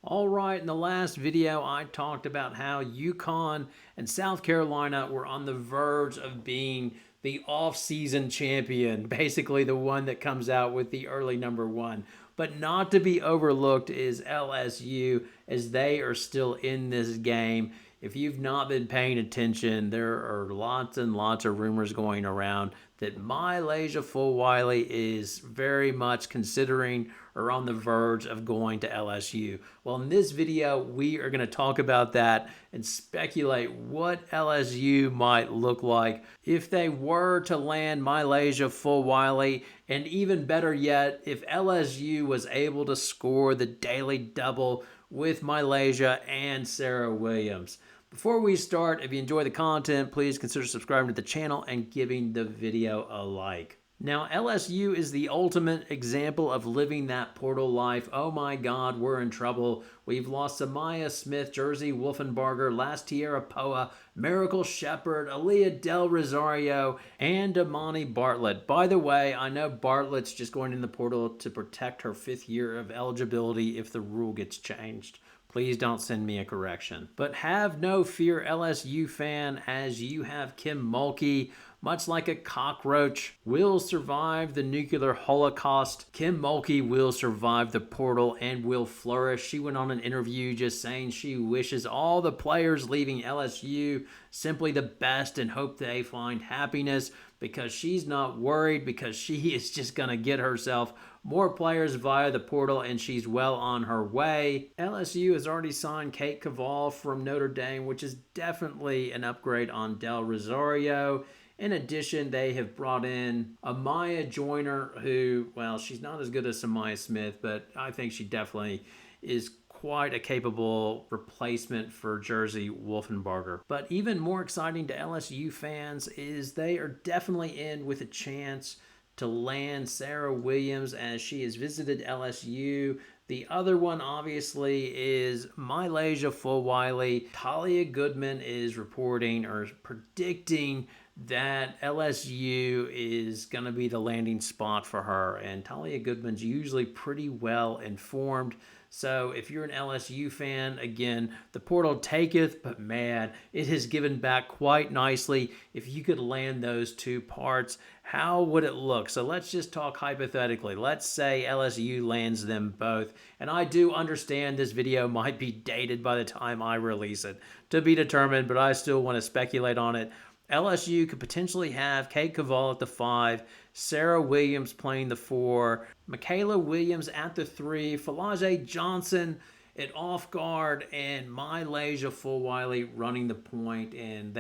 All right, in the last video, I talked about how UConn and South Carolina were on the verge of being the off-season champion, basically the one that comes out with the early number one. But not to be overlooked is LSU, as they are still in this game. If you've not been paying attention, there are lots and lots of rumors going around that MiLaysia Fulwiley is very much considering or on the verge of going to LSU. Well, in this video, we are going to talk about that and speculate what LSU might look like if they were to land MiLaysia Fulwiley, and even better yet, if LSU was able to score the daily double with MiLaysia and Serah Williams. Before we start, if you enjoy the content, please consider subscribing to the channel and giving the video a like. Now, LSU is the ultimate example of living that portal life. Oh my God, we're in trouble. We've lost Samaya Smith, Jersey Wolfenbarger, Last Tierra Poa, Miracle Shepherd, Aaliyah Del Rosario, and Amani Bartlett. By the way, I know Bartlett's just going in the portal to protect her 5th year of eligibility if the rule gets changed. Please don't send me a correction. But have no fear, LSU fan, as you have Kim Mulkey, much like a cockroach, will survive the nuclear holocaust. Kim Mulkey will survive the portal and will flourish. She went on an interview just saying she wishes all the players leaving LSU simply the best and hope they find happiness, because she's not worried, because she is just going to get herself more players via the portal, and she's well on her way. LSU has already signed Kate Caval from Notre Dame, which is definitely an upgrade on Del Rosario. In addition, they have brought in Amaya Joyner, who, well, she's not as good as Samaya Smith, but I think she definitely is quite a capable replacement for Jersey Wolfenbarger. But even more exciting to LSU fans is they are definitely in with a chance to land Serah Williams, as she has visited LSU. The other one, obviously, is MiLaysia Fulwiley. Talia Goodman is reporting or predicting that LSU is going to be the landing spot for her, and Talia Goodman's usually pretty well informed. So if you're an LSU fan, again, the portal taketh, but man, it has given back quite nicely. If you could land those two parts, how would it look? So let's just talk hypothetically. Let's say LSU lands them both. And I do understand this video might be dated by the time I release it, to be determined, but I still want to speculate on it. LSU could potentially have Kate Caval at the 5, Serah Williams playing the 4, Michaela Williams at the 3, Falaje Johnson at off guard, and MiLaysia Fulwiley running the point. And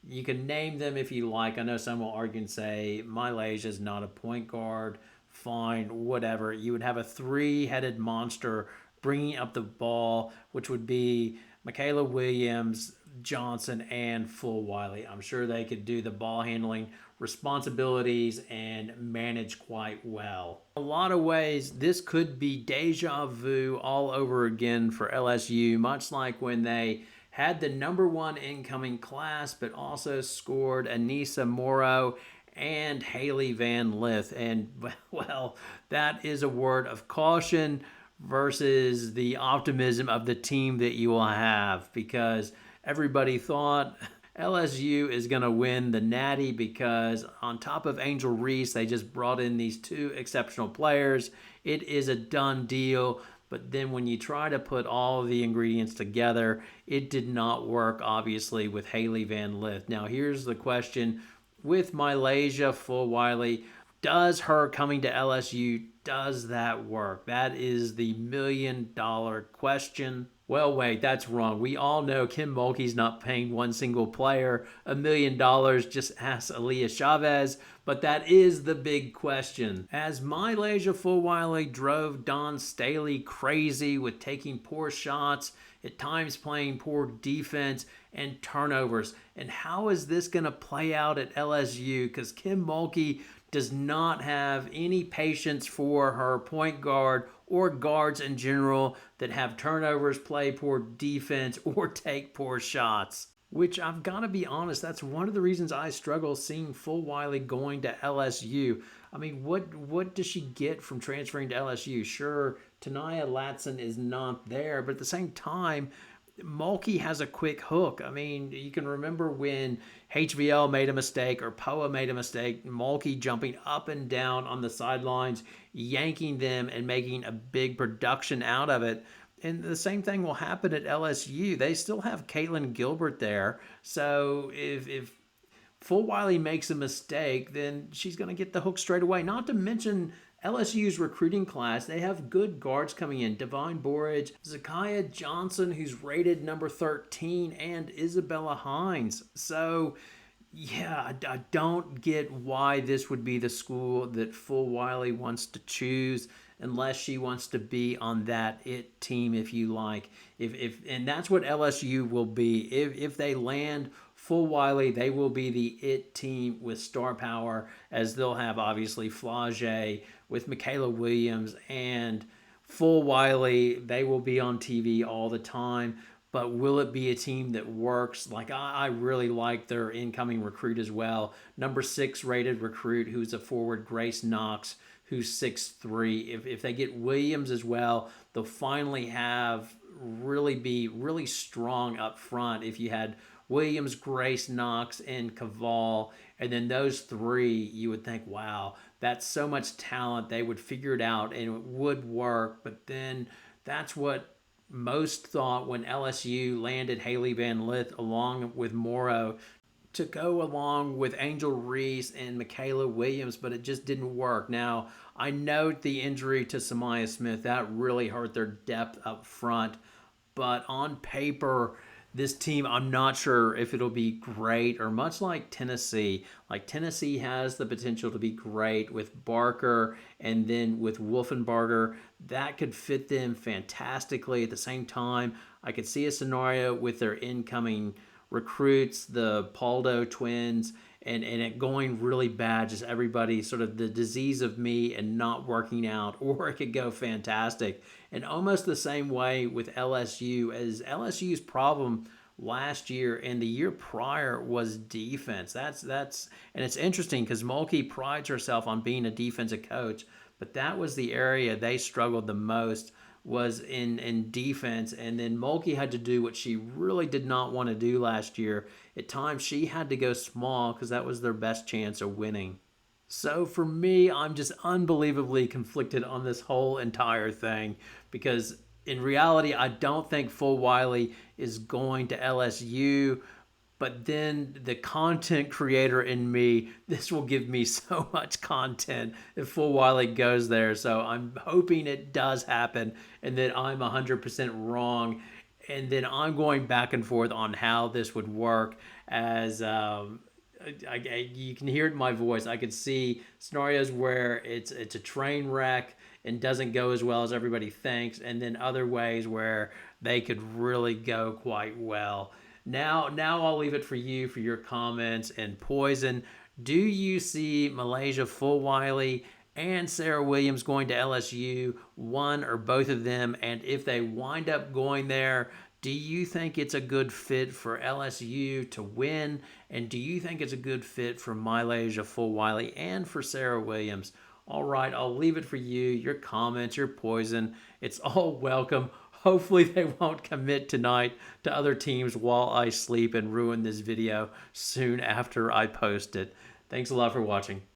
you can name them if you like. I know some will argue and say MiLaysia is not a point guard. Fine, whatever. You would have a 3-headed monster bringing up the ball, which would be Michaela Williams, Johnson, and Fulwiley. I'm sure they could do the ball handling responsibilities and manage quite well. In a lot of ways, this could be deja vu all over again for LSU, much like when they had the number 1 incoming class, but also scored Anissa Morrow and Haley Van Lith. And, well, that is a word of caution versus the optimism of the team that you will have, because everybody thought LSU is going to win the Natty because on top of Angel Reese, they just brought in these 2 exceptional players. It is a done deal. But then when you try to put all of the ingredients together, it did not work, obviously, with Haley Van Lith. Now, here's the question. With MiLaysia Fulwiley, does her coming to LSU, does that work? That is the million-dollar question. Well, wait, that's wrong. We all know Kim Mulkey's not paying one single player $1 million. Just ask Aaliyah Chavez. But that is the big question. As MiLaysia Fulwiley drove Don Staley crazy with taking poor shots, at times playing poor defense, and turnovers. And how is this going to play out at LSU? Because Kim Mulkey does not have any patience for her point guard or guards in general that have turnovers, play poor defense, or take poor shots. Which, I've got to be honest, that's one of the reasons I struggle seeing Fulwiley going to LSU. I mean, what does she get from transferring to LSU? Sure, Tanaya Latson is not there, but at the same time, Mulkey has a quick hook. I mean, you can remember when HVL made a mistake or Poa made a mistake, Mulkey jumping up and down on the sidelines, yanking them and making a big production out of it. And the same thing will happen at LSU. They still have Caitlin Gilbert there. So if Fulwiley makes a mistake, then she's going to get the hook straight away. Not to mention LSU's recruiting class. They have good guards coming in. Divine Borage, Zakiya Johnson, who's rated number 13, and Isabella Hines. So, yeah, I don't get why this would be the school that Fulwiley wants to choose unless she wants to be on that it team, if you like. If and that's what LSU will be. If they land Fulwiley, they will be the it team with star power, as they'll have obviously Flage with Michaela Williams and Fulwiley. They will be on TV all the time. But will it be a team that works? Like, I really like their incoming recruit as well. Number 6 rated recruit, who's a forward, Grace Knox, who's 6'3". If they get Williams as well, they'll finally be really strong up front. If you had Williams, Grace, Knox, and Caval, and then those 3, you would think, wow, that's so much talent. They would figure it out and it would work. But then that's what most thought when LSU landed Haley Van Lith along with Morrow to go along with Angel Reese and Michaela Williams, but it just didn't work. Now, I note the injury to Samaya Smith. That really hurt their depth up front. But on paper, this team, I'm not sure if it'll be great, or much like Tennessee. Like, Tennessee has the potential to be great with Barker and then with Wolfenbarger. That could fit them fantastically. At the same time, I could see a scenario with their incoming recruits, the Paldo twins, and it going really bad, just everybody sort of the disease of me and not working out, or it could go fantastic. And almost the same way with LSU, as LSU's problem last year and the year prior was defense. That's and it's interesting because Mulkey prides herself on being a defensive coach, but that was the area they struggled the most, was in defense. And then Mulkey had to do what she really did not want to do last year. At times, she had to go small because that was their best chance of winning. So for me, I'm just unbelievably conflicted on this whole entire thing, because in reality, I don't think Fulwiley is going to LSU. But then the content creator in me, this will give me so much content if Fulwiley goes there. So I'm hoping it does happen and that I'm 100% wrong. And then I'm going back and forth on how this would work, as you can hear it in my voice. I could see scenarios where it's a train wreck and doesn't go as well as everybody thinks, and then other ways where they could really go quite well. Now I'll leave it for you for your comments. And Poison, do you see MiLaysia Fulwiley and Serah Williams going to LSU, one or both of them? And if they wind up going there, do you think it's a good fit for LSU to win? And do you think it's a good fit for MiLaysia Fulwiley and for Serah Williams? All right, I'll leave it for you. Your comments, your poison, it's all welcome. Hopefully they won't commit tonight to other teams while I sleep and ruin this video soon after I post it. Thanks a lot for watching.